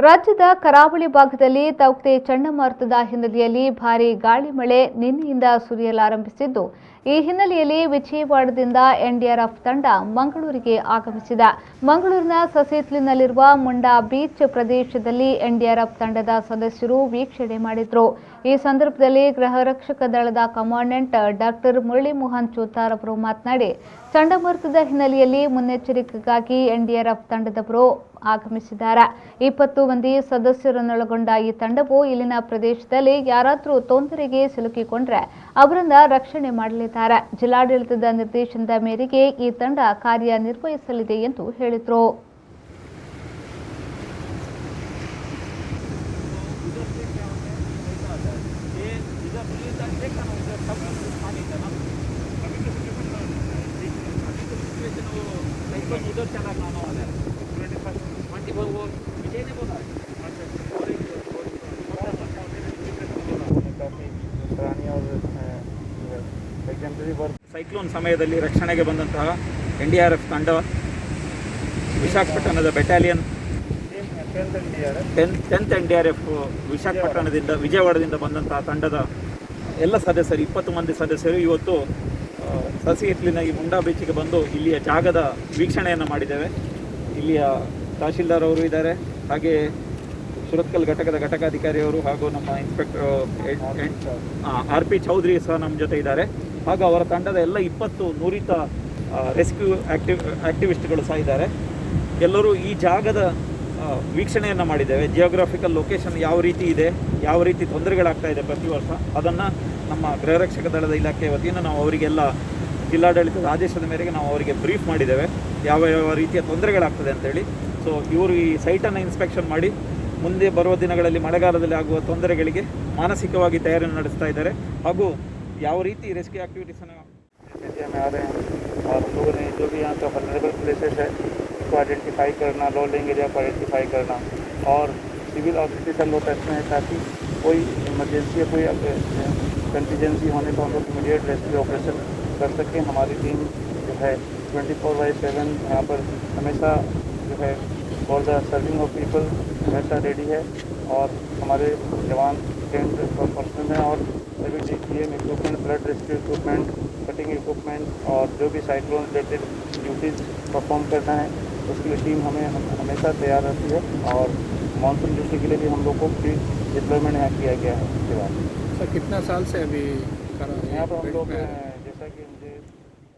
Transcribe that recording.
ರಾಜ್ಯದ ಕರಾವಳಿ ಭಾಗದಲ್ಲಿ ತೌಕ್ತೆ ಚಂಡಮಾರುತದ ಹಿನ್ನೆಲೆಯಲ್ಲಿ ಭಾರೀ ಗಾಳಿ ಮಳೆ ನಿನ್ನೆಯಿಂದ ಸುರಿಯಲಾರಂಭಿಸಿದ್ದು, ಈ ಹಿನ್ನೆಲೆಯಲ್ಲಿ ವಿಜಯವಾಡದಿಂದ ಎನ್ಡಿಆರ್ಎಫ್ ತಂಡ ಮಂಗಳೂರಿಗೆ ಆಗಮಿಸಿದೆ. ಮಂಗಳೂರಿನ ಸಸಿಹಿತ್ಲಿನಲ್ಲಿರುವ ಮುಂಡಾ ಬೀಚ್ ಪ್ರದೇಶದಲ್ಲಿ ಎನ್ಡಿಆರ್ಎಫ್ ತಂಡದ ಸದಸ್ಯರು ವೀಕ್ಷಣೆ ಮಾಡಿದರು. ಈ ಸಂದರ್ಭದಲ್ಲಿ ಗೃಹ ರಕ್ಷಕ ದಳದ ಕಮಾಂಡೆಂಟ್ ಡಾಕ್ಟರ್ ಮುರಳಿ ಮೋಹನ್ ಚೂತಾರ್ ಅವರು ಮಾತನಾಡಿ, ಚಂಡಮಾರುತದ ಹಿನ್ನೆಲೆಯಲ್ಲಿ ಮುನ್ನೆಚ್ಚರಿಕೆಗಾಗಿ ಎನ್ಡಿಆರ್ಎಫ್ ತಂಡದವರು ಆಗಮಿಸಿದ್ದಾರೆ. 20 ಮಂದಿ ಸದಸ್ಯರನ್ನೊಳಗೊಂಡ ಈ ತಂಡವು ಇಲ್ಲಿನ ಪ್ರದೇಶದಲ್ಲಿ ಯಾರಾದರೂ ತೊಂದರೆಗೆ ಸಿಲುಕಿಕೊಂಡ್ರೆ ಅವರನ್ನ ರಕ್ಷಣೆ ಮಾಡಲಿದ್ದಾರೆ. ಜಿಲ್ಲಾಡಳಿತದ ನಿರ್ದೇಶನದ ಮೇರೆಗೆ ಈ ತಂಡ ಕಾರ್ಯನಿರ್ವಹಿಸಲಿದೆ ಎಂದು ಹೇಳಿದರು. ಸೈಕ್ಲೋನ್ ಸಮಯದಲ್ಲಿ ರಕ್ಷಣೆಗೆ ಬಂದಂತಹ ಎನ್ಡಿಆರ್ಎಫ್ ತಂಡ ವಿಶಾಖಪಟ್ಟಣದ ಬೆಟಾಲಿಯನ್ 10th ಎನ್ಡಿಆರ್ಎಫ್ ವಿಶಾಖಪಟ್ಟಣದಿಂದ ವಿಜಯವಾಡದಿಂದ ಬಂದಂತಹ ತಂಡದ ಎಲ್ಲ ಸದಸ್ಯರು 20 ಮಂದಿ ಸದಸ್ಯರು ಇವತ್ತು ಸಸಿಹಿತ್ಲಿನ ಈ ಮುಂಡಾ ಬೀಚಿಗೆ ಬಂದು ಇಲ್ಲಿಯ ಜಾಗದ ವೀಕ್ಷಣೆಯನ್ನು ಮಾಡಿದ್ದೇವೆ. ಇಲ್ಲಿಯ ತಹಶೀಲ್ದಾರ್ ಅವರು ಇದ್ದಾರೆ, ಹಾಗೆ ಸುರತ್ಕಲ್ ಘಟಕದ ಘಟಕಾಧಿಕಾರಿಯವರು ಹಾಗೂ ನಮ್ಮ ಇನ್ಸ್ಪೆಕ್ಟರ್ RP ಚೌಧರಿ ಸಹ ನಮ್ಮ ಜೊತೆ ಇದ್ದಾರೆ. ಹಾಗೂ ಅವರ ತಂಡದ ಎಲ್ಲ 20 ನುರಿತ ರೆಸ್ಕ್ಯೂ ಆಕ್ಟಿವಿಸ್ಟ್ಗಳು ಸಹ ಇದ್ದಾರೆ. ಎಲ್ಲರೂ ಈ ಜಾಗದ ವೀಕ್ಷಣೆಯನ್ನು ಮಾಡಿದ್ದೇವೆ. ಜಿಯೋಗ್ರಾಫಿಕಲ್ ಲೊಕೇಶನ್ ಯಾವ ರೀತಿ ಇದೆ, ಯಾವ ರೀತಿ ತೊಂದರೆಗಳಾಗ್ತಾ ಇದೆ ಪ್ರತಿ ವರ್ಷ, ಅದನ್ನು ನಮ್ಮ ಗೃಹರಕ್ಷಕ ದಳದ ಇಲಾಖೆ ವತಿಯಿಂದ ನಾವು ಅವರಿಗೆಲ್ಲ ಜಿಲ್ಲಾಡಳಿತದ ಆದೇಶದ ಮೇರೆಗೆ ನಾವು ಅವರಿಗೆ ಬ್ರೀಫ್ ಮಾಡಿದ್ದೇವೆ ಯಾವ ಯಾವ ರೀತಿಯ ತೊಂದರೆಗಳಾಗ್ತದೆ ಅಂತೇಳಿ. ಸೊ ಇವರು ಈ ಸೈಟನ್ನು ಇನ್ಸ್ಪೆಕ್ಷನ್ ಮಾಡಿ ಮುಂದೆ ಬರುವ ದಿನಗಳಲ್ಲಿ ಮಳೆಗಾಲದಲ್ಲಿ ಆಗುವ ತೊಂದರೆಗಳಿಗೆ ಮಾನಸಿಕವಾಗಿ ತಯಾರಿಯನ್ನು ನಡೆಸ್ತಾ ಇದ್ದಾರೆ. ಹಾಗೂ ಯಾವ ರೀತಿ ರೆಸ್ಕ್ಯೂ एक्टिविटीज़ में आ रहे हैं और हम लोगों ने जो भी यहाँ का वल्नरेबल प्लेसेस है उसको आइडेंटिफाई करना, लो लिंग एरिया को आइडेंटिफाई करना और सिविल ऑथोरिटी का लोग करते हैं ताकि कोई इमरजेंसी या कोई कंटीजेंसी होने पर हम लोग इमीडिएट रेस्क्यू ऑपरेशन कर सकें. हमारी टीम जो है 24/7 यहाँ पर हमेशा जो है for the serving of people हमेशा रेडी है और हमारे जवान ट्रेंड पर्सन हैं और सभी DPM equipment, blood rescue equipment, cutting equipment और जो भी साइक्लोन रिलेटेड ड्यूटीज़ परफॉर्म करना है उसके लिए टीम हमेशा तैयार रहती है. और मानसून ड्यूटी के लिए भी हम लोग को प्री डिप्लॉयमेंट यहाँ किया गया है. उसके बाद सर कितना साल से अभी यहाँ पर हम लोग